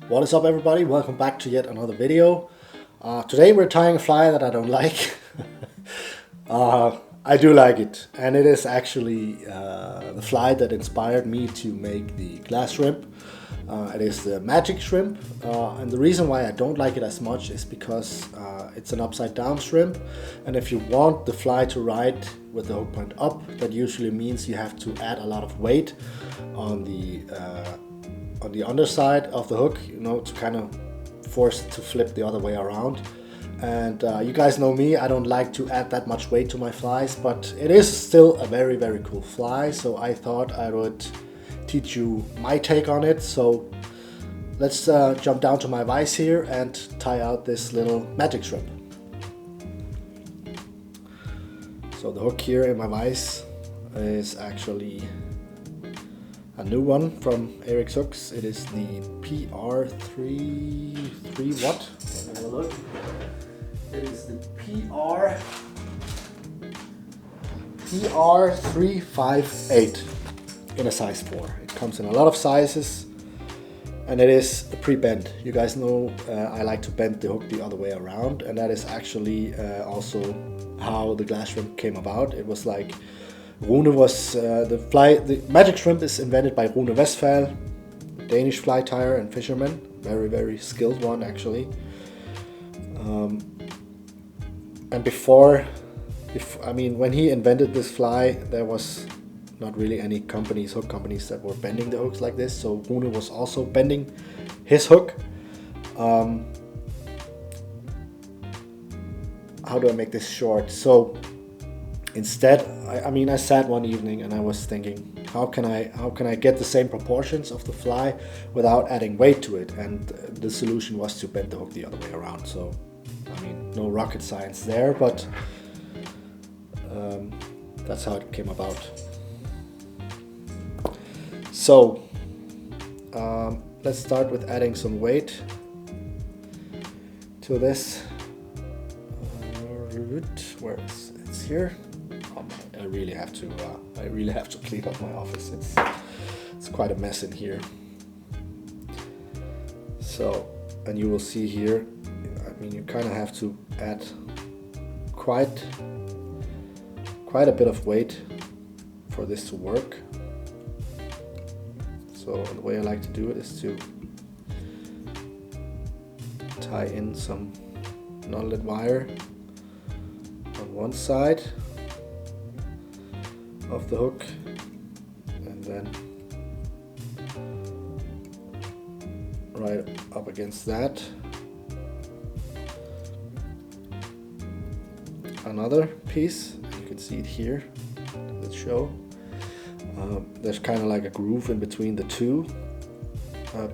What is up, everybody? Welcome back to yet another video. Today we're tying a fly that I don't like. I do like it, and it is actually the fly that inspired me to make the glass shrimp. It is the magic shrimp, and the reason why I don't like it as much is because it's an upside down shrimp, and if you want the fly to ride with the hook point up, that usually means you have to add a lot of weight on the underside of the hook, to kind of force it to flip the other way around. And you guys know me, I don't like to add that much weight to my flies, but it is still a very, very cool fly, so I thought I would teach you my take on it. So let's jump down to my vise here and tie out this little magic shrimp. So the hook here in my vise is actually a new one from Eric's Hooks. It is the PR3 what? Let me have a look. It is the PR358 in a size 4. It comes in a lot of sizes, and it is a pre-bend. You guys know I like to bend the hook the other way around, and that is actually also how the glass shrimp came about. It was like Rune was the magic shrimp is invented by Rune Westphal, Danish fly tyer and fisherman, very, very skilled one actually. And when he invented this fly, there was not really any hook companies that were bending the hooks like this. So Rune was also bending his hook. How do I make this short? So instead, I sat one evening and I was thinking, how can I get the same proportions of the fly without adding weight to it? And the solution was to bend the hook the other way around. So, no rocket science there, but that's how it came about. So, let's start with adding some weight to this. Where it's here. I really have to clean up my office. It's quite a mess in here. So, and you will see here, you kind of have to add quite a bit of weight for this to work. So the way I like to do it is to tie in some knotted wire on one side of the hook, and then right up against that another piece. You can see it here. Let's show. There's kind of like a groove in between the two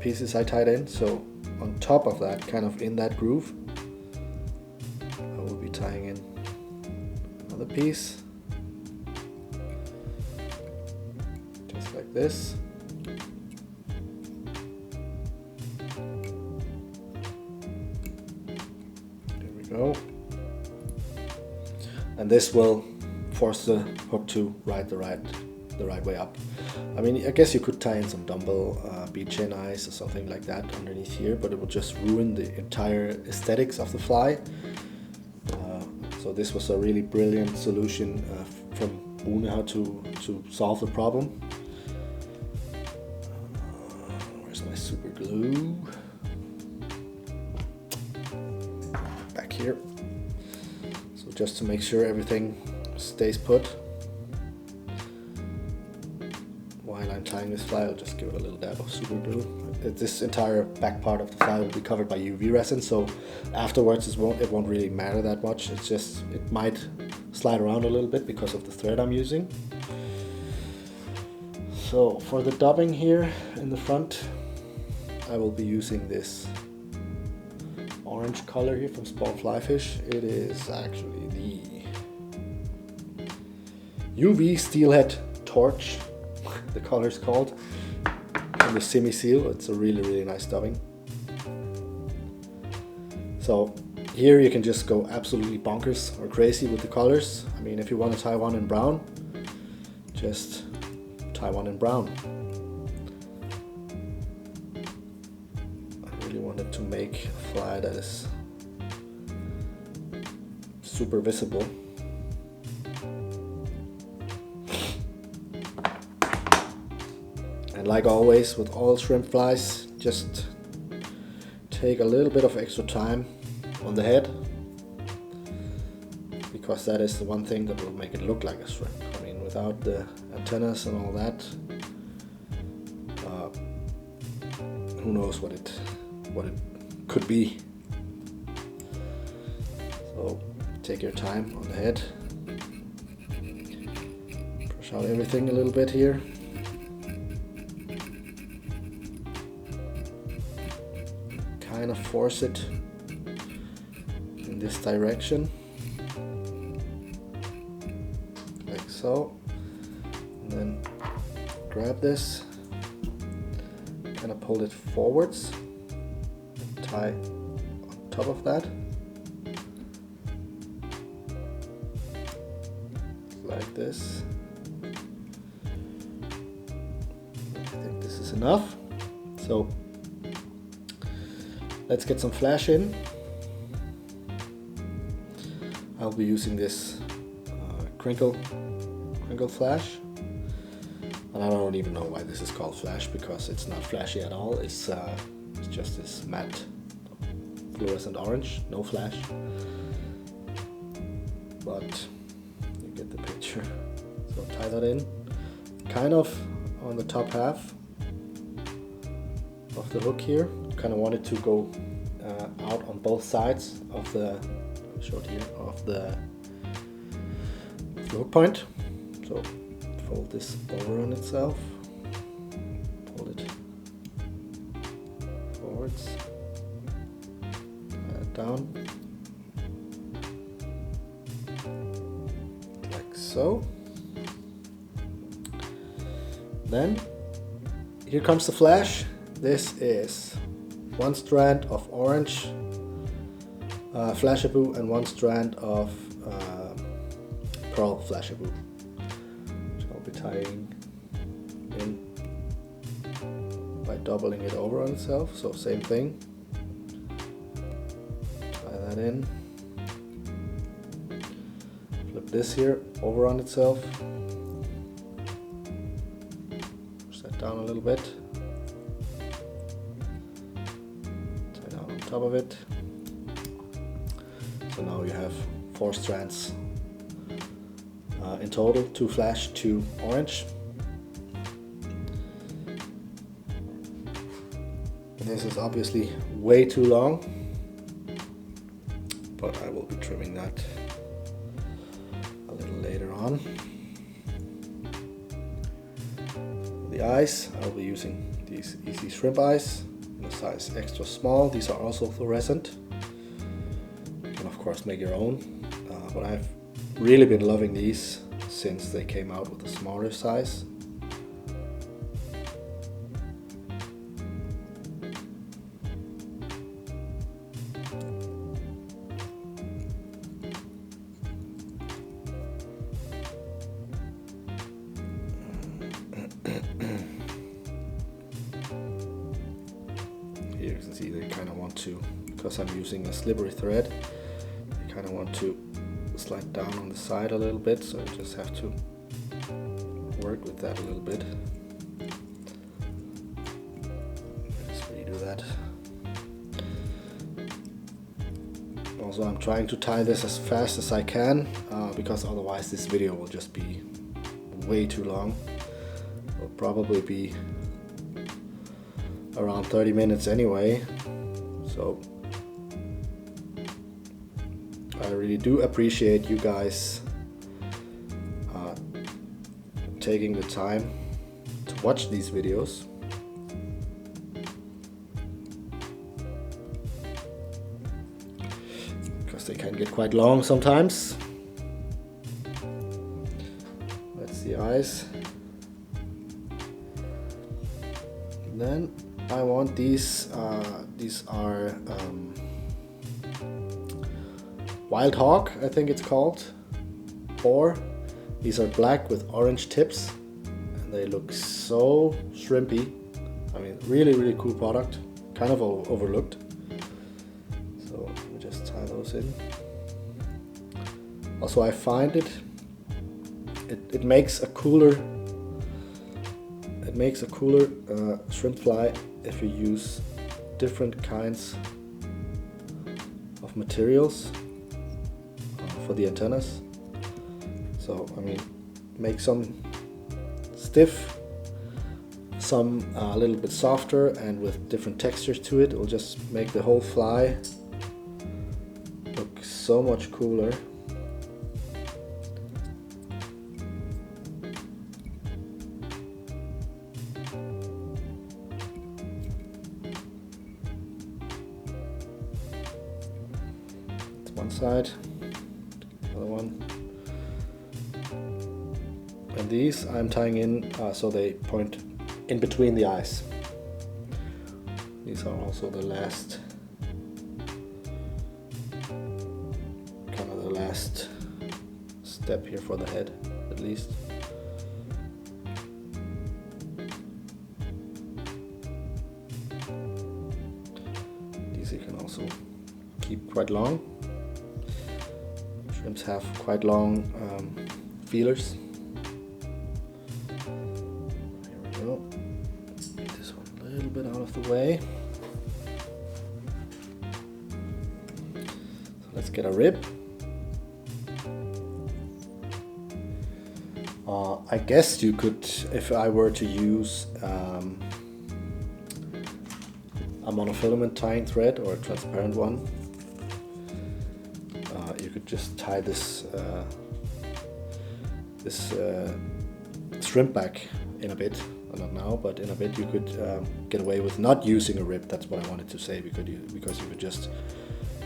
pieces I tied in. So on top of that, kind of in that groove, I will be tying in another piece. Like this. There we go. And this will force the hook to ride the right way up. I guess you could tie in some dumbbell beach and ice or something like that underneath here, but it will just ruin the entire aesthetics of the fly. So this was a really brilliant solution from Rune how to solve the problem. My super glue back here, so just to make sure everything stays put while I'm tying this fly, I'll just give it a little dab of super glue. This entire back part of the fly will be covered by UV resin, so afterwards it won't really matter that much. It might slide around a little bit because of the thread I'm using. So for the dubbing here in the front, I will be using this orange color here from Spawn Flyfish. It is actually the UV Steelhead Torch, the color is called, from the Semi Seal. It's a really, really nice dubbing. So here you can just go absolutely bonkers or crazy with the colors. If you want to tie one in brown, just tie one in brown. really wanted to make a fly that is super visible. And like always with all shrimp flies, just take a little bit of extra time on the head, because that is the one thing that will make it look like a shrimp. I mean, without the antennas and all that, who knows what it could be. So take your time on the head, brush out everything a little bit here. Kind of force it in this direction, like so, and then grab this, kind of pull it forwards, and tie on top of that, like this. I think this is enough. So let's get some flash in. I'll be using this crinkle flash, and I don't even know why this is called flash, because it's not flashy at all. It's just this matte fluorescent orange, no flash, but you get the picture. So tie that in, kind of on the top half of the hook here. Kind of want it to go out on both sides of the of the hook point. So fold this over on itself, pull it forwards, tie it down like so. Then here comes the flash. This is one strand of orange flashabou and one strand of pearl flashabou, which I'll be tying in by doubling it over on itself. So same thing, tie that in, flip this here over on itself, push that down a little bit, top of it. So now you have 4 strands in total, 2 flash, 2 orange. This is obviously way too long, but I will be trimming that a little later on. The eyes, I'll be using these easy shrimp eyes, size extra small. These are also fluorescent. You can of course make your own, but I've really been loving these since they came out with a smaller size. Here you can see they kind of want to, because I'm using a slippery thread, they kind of want to slide down on the side a little bit, so you just have to work with that a little bit. Just redo that. Also, I'm trying to tie this as fast as I can, because otherwise this video will just be way too long. It'll probably be around 30 minutes anyway, so I really do appreciate you guys taking the time to watch these videos. Because they can get quite long sometimes. That's the eyes. And then I want these are Wild Hawk, I think it's called, or these are black with orange tips, and they look so shrimpy. I mean, really cool product. kind of overlooked. So let me just tie those in. Also, I find it makes a cooler shrimp fly if you use different kinds of materials for the antennas. So I mean, make some stiff, some a little bit softer, and with different textures to it. It will just make the whole fly look so much cooler. That's one side, another one. And these I'm tying in so they point in between the eyes. These are also the last, kind of the last step here for the head, at least. These you can also keep quite long. Shrimps have quite long feelers. Get this one a little bit out of the way. So let's get a rib. I guess you could, if I were to use a monofilament tying thread or a transparent one, you could just tie this shrimp back in a bit. Not now, but in a bit you could get away with not using a rib. That's what I wanted to say, because you could just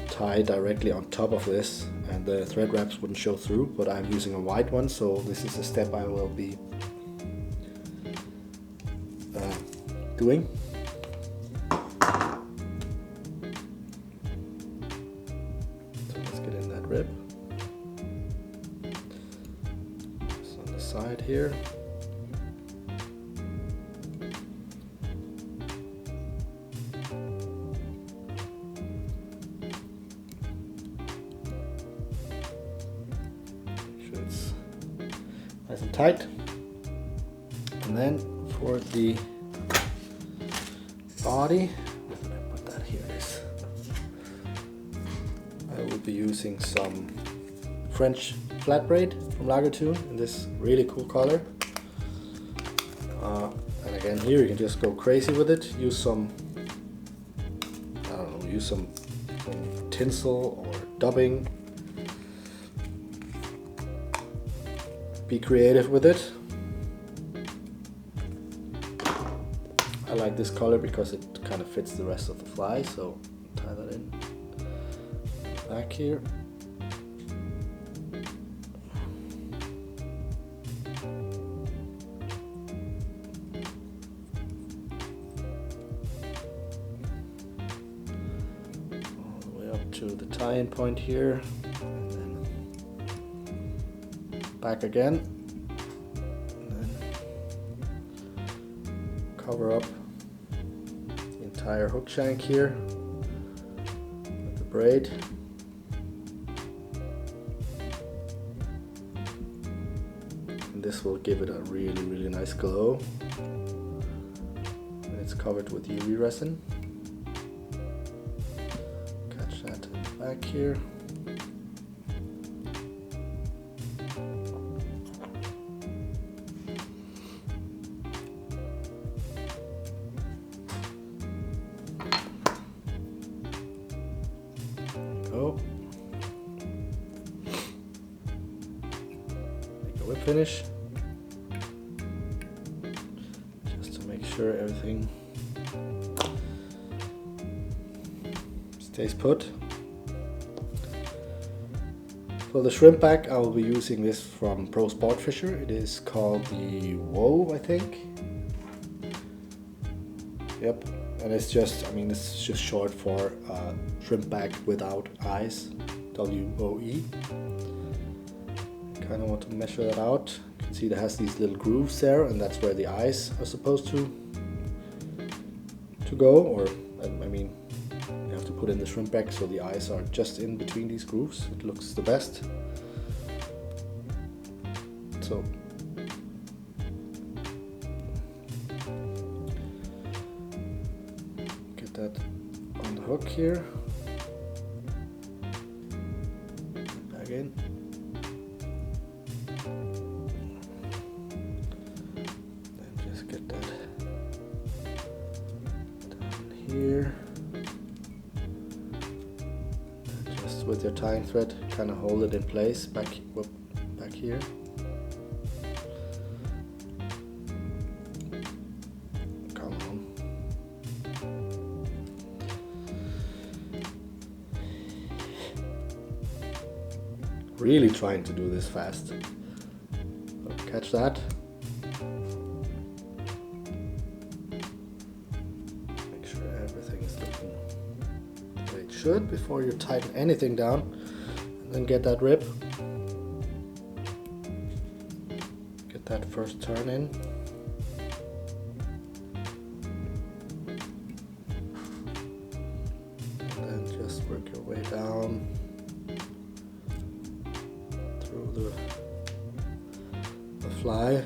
tie directly on top of this and the thread wraps wouldn't show through, but I'm using a white one, so this is a step I will be doing. So let's get in that rib. Just on the side here. Nice and tight. And then for the body, put that here. I will be using some French flat braid from Lagertune in this really cool color. And again, here you can just go crazy with it. Use some, I don't know, use some tinsel or dubbing. Be creative with it. I like this color because it kind of fits the rest of the fly, so tie that in back here. All the way up to the tie-in point here. Back again, and then cover up the entire hook shank here with the braid. And this will give it a really nice glow. And it's covered with UV resin. Catch that in the back here. Make a whip finish just to make sure everything stays put. For the shrimp back, I will be using this from Pro Sport Fisher. It is called the WOE, I think. Yep. And it's just, I mean, this is just short for shrimp back without eyes, WOE. Kind of want to measure that out. You can see it has these little grooves there, and that's where the eyes are supposed to go, or I mean, you have to put in the shrimp back so the eyes are just in between these grooves. It looks the best. So get that on the hook here. Back in. Then just get that down here. And just with your tying thread, kind of hold it in place back here. Really trying to do this fast. So catch that. Make sure everything is looking the way it should before you tighten anything down. And then get that rib. Get that first turn in. And then just work your way down. The fly.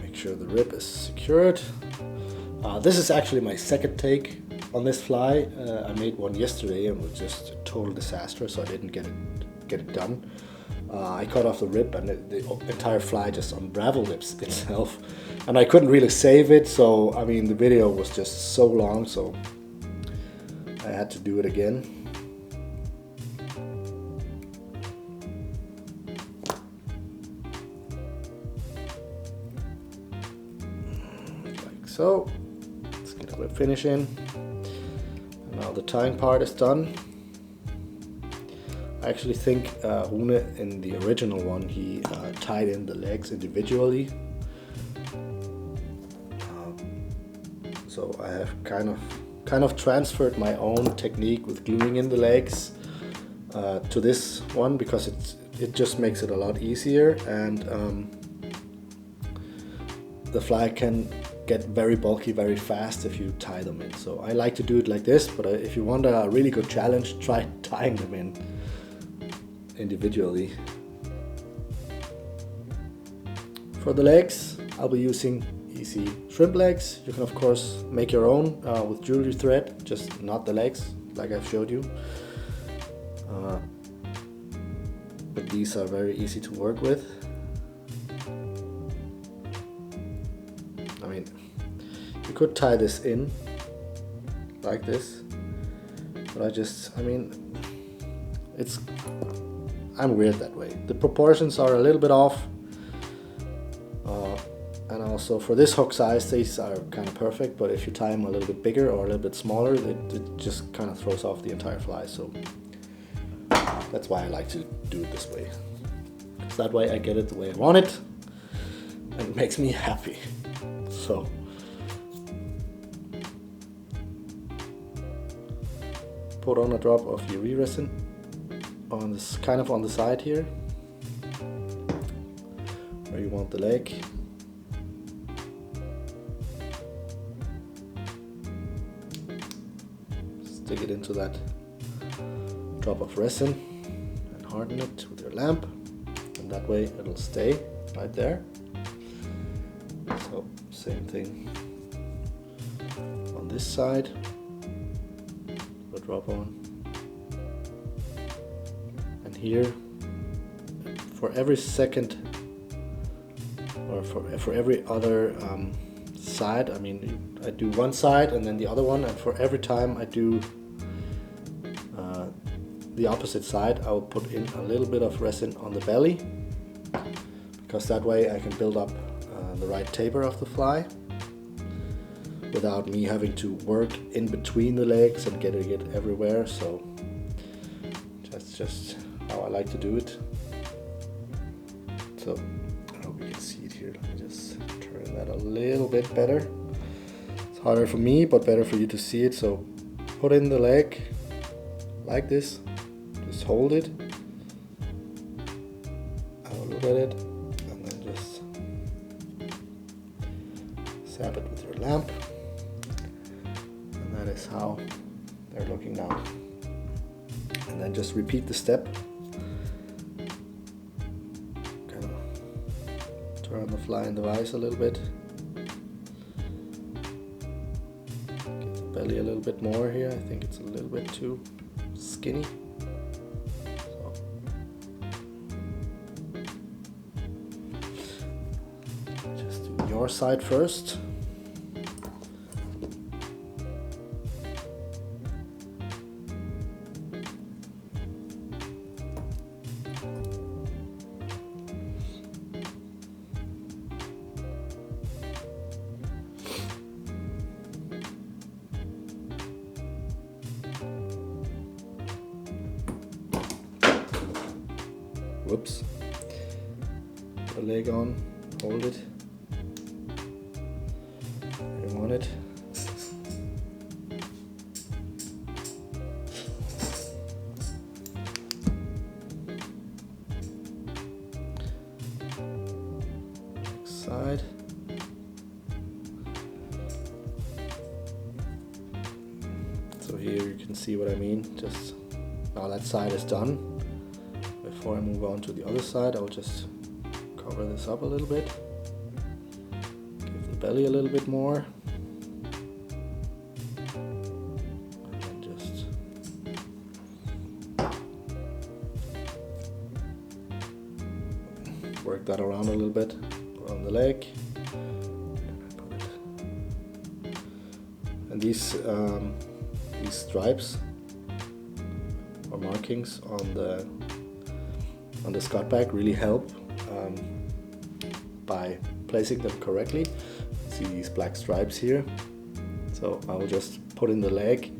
Make sure the rib is secured. This is actually my second take on this fly. I made one yesterday and it was just a total disaster, so I didn't get it done. I cut off the rib and the entire fly just unraveled itself, and I couldn't really save it. So I mean, the video was just so long, so I had to do it again. Like so. Let's get a whip finish in. Now the tying part is done. I actually think Rune in the original one, he tied in the legs individually. So I have kind of transferred my own technique with gluing in the legs to this one, because it just makes it a lot easier, and the fly can get very bulky very fast if you tie them in. So I like to do it like this, but if you want a really good challenge, try tying them in individually. For the legs, I'll be using easy shrimp legs. You can of course make your own with jewelry thread, just not the legs like I've showed you. But these are very easy to work with. I mean, you could tie this in like this, but I'm weird that way. The proportions are a little bit off, and also for this hook size, these are kind of perfect, but if you tie them a little bit bigger or a little bit smaller, it just kind of throws off the entire fly. So that's why I like to do it this way. So that way I get it the way I want it, and it makes me happy. So put on a drop of UV resin on this, kind of on the side here where you want the leg. Stick it into that drop of resin and harden it with your lamp, and that way it'll stay right there. So same thing on this side. Put a drop on, and here for every second, or for every other side, I mean, I do one side and then the other one, and for every time I do the opposite side, I will put in a little bit of resin on the belly, because that way I can build up the right taper of the fly without me having to work in between the legs and getting it everywhere. So that's just how I like to do it. So a little bit better. It's harder for me, but better for you to see it. So put in the leg like this, just hold it, have a look at it, and then just zap it with your lamp. And that is how they're looking now. And then just repeat the step. Kind of turn the fly in the vise a little bit. Get the belly a little bit more here. I think it's a little bit too skinny. So. Just do your side first. Whoops. Put a leg on, hold it. You want it. Next side. So here you can see what I mean. Just now that side is done. Before I move on to the other side, I'll just cover this up a little bit. Give the belly a little bit more. And then just work that around a little bit. Put on the leg. And these stripes or markings on the scut back really help by placing them correctly. See these black stripes here? So I will just put in the leg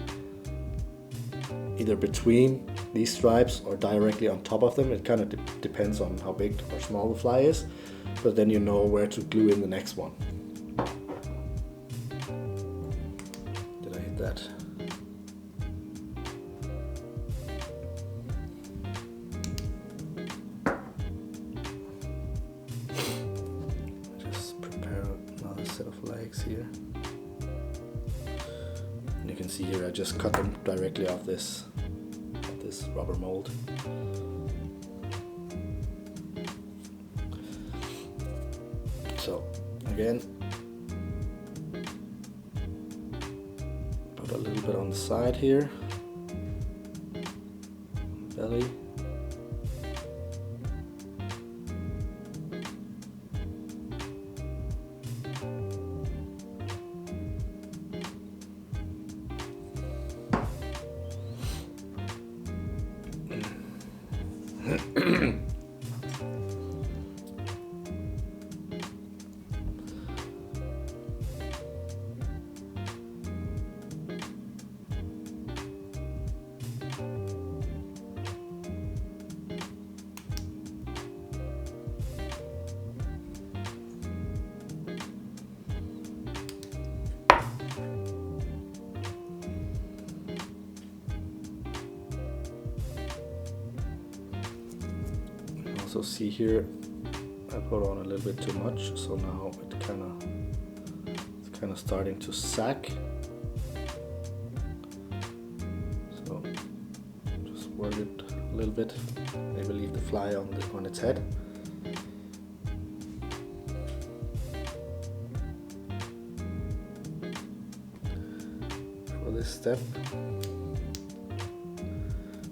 either between these stripes or directly on top of them. It kind of depends on how big or small the fly is, but then you know where to glue in the next one. Did I hit that? Set of legs here. And you can see here I just cut them directly off this rubber mold. So again, put a little bit on the side here, belly. Also see here I put on a little bit too much, so now it's kind of starting to sag. So just work it a little bit, maybe leave the fly on its head. For this step.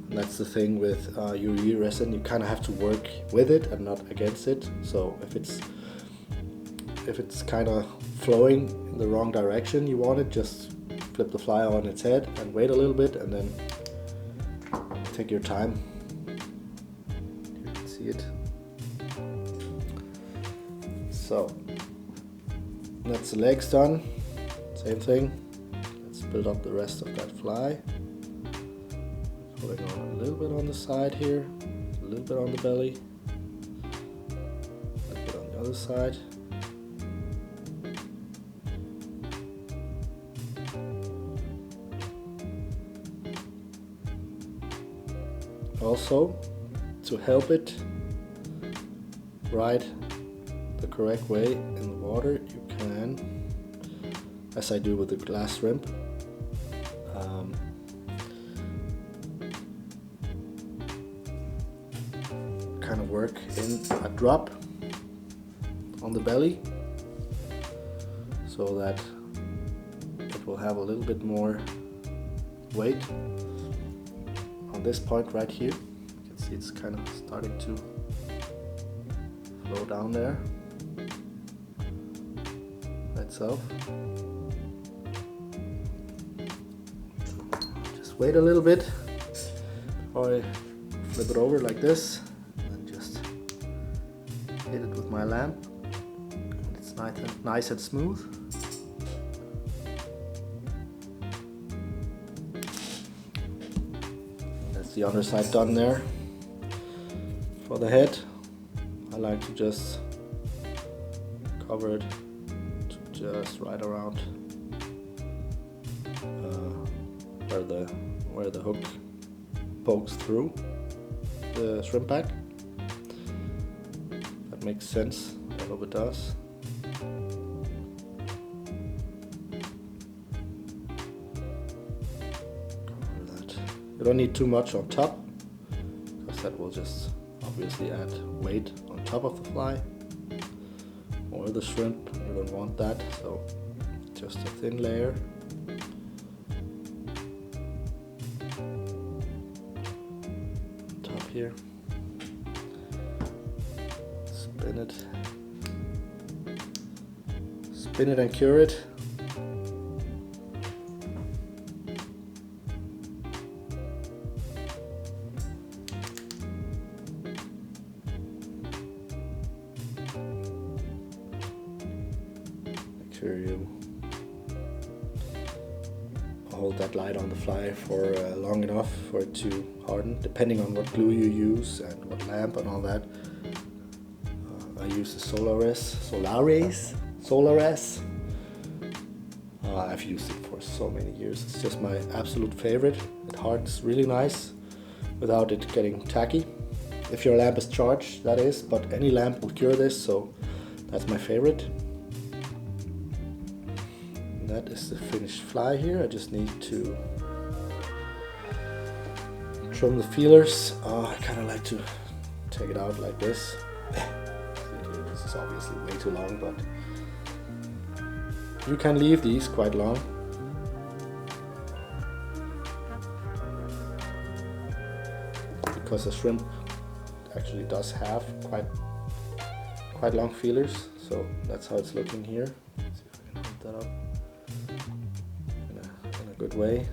And that's the thing with UV resin, you kind of have to work with it and not against it. So if it's kind of flowing in the wrong direction you want it, just flip the fly on its head and wait a little bit and then take your time. You can see it. So that's the legs done. Same thing. Let's build up the rest of that fly. Putting on a little bit on the side here, a little bit on the belly, a little bit on the other side. Also, to help it ride the correct way in the water, you can, as I do with the glass shrimp, kind of work in a drop on the belly so that it will have a little bit more weight on this point right here. You can see it's kind of starting to flow down there by itself. Just wait a little bit before I flip it over like this. Hit it with my lamp. It's nice and smooth. That's the underside done there. For the head, I like to just cover it to just right around where the hook pokes through the shrimp back. Makes sense. I hope it does. Cover that. You don't need too much on top, because that will just obviously add weight on top of the fly or the shrimp. You don't want that, so just a thin layer. On top here. Spin it and cure it. Make sure you hold that light on the fly for long enough for it to harden, depending on what glue you use and what lamp and all that. I use the Solaris. I've used it for so many years. It's just my absolute favorite. It hardens really nice without it getting tacky. If your lamp is charged, that is, but any lamp will cure this, so that's my favorite. And that is the finished fly here. I just need to trim the feelers. I kind of like to take it out like this. This is obviously way too long, but you can leave these quite long. Because the shrimp actually does have quite long feelers, so that's how it's looking here. Let's see if I can put that up in a good way.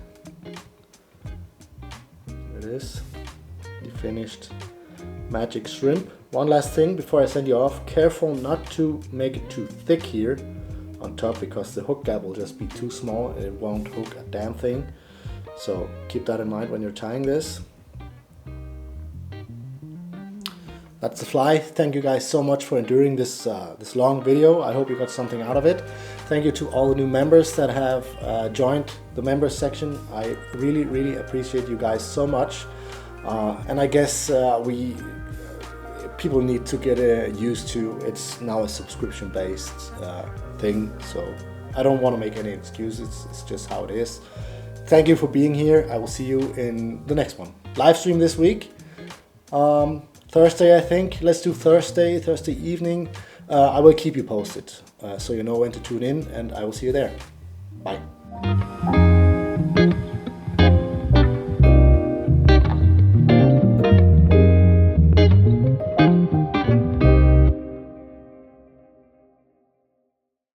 Here it is, the finished magic shrimp. One last thing before I send you off, careful not to make it too thick here on top, because the hook gap will just be too small and it won't hook a damn thing. So keep that in mind when you're tying this. That's the fly. Thank you guys so much for enduring this this long video. I hope you got something out of it. Thank you to all the new members that have joined the members section. I really appreciate you guys so much. And I guess people need to get used to it's now a subscription based thing, so I don't want to make any excuses. It's just how it is. Thank you for being here. I will see you in the next one. Live stream this week, Thursday, I think. Let's do Thursday evening. I will keep you posted so you know when to tune in, and I will see you there. Bye.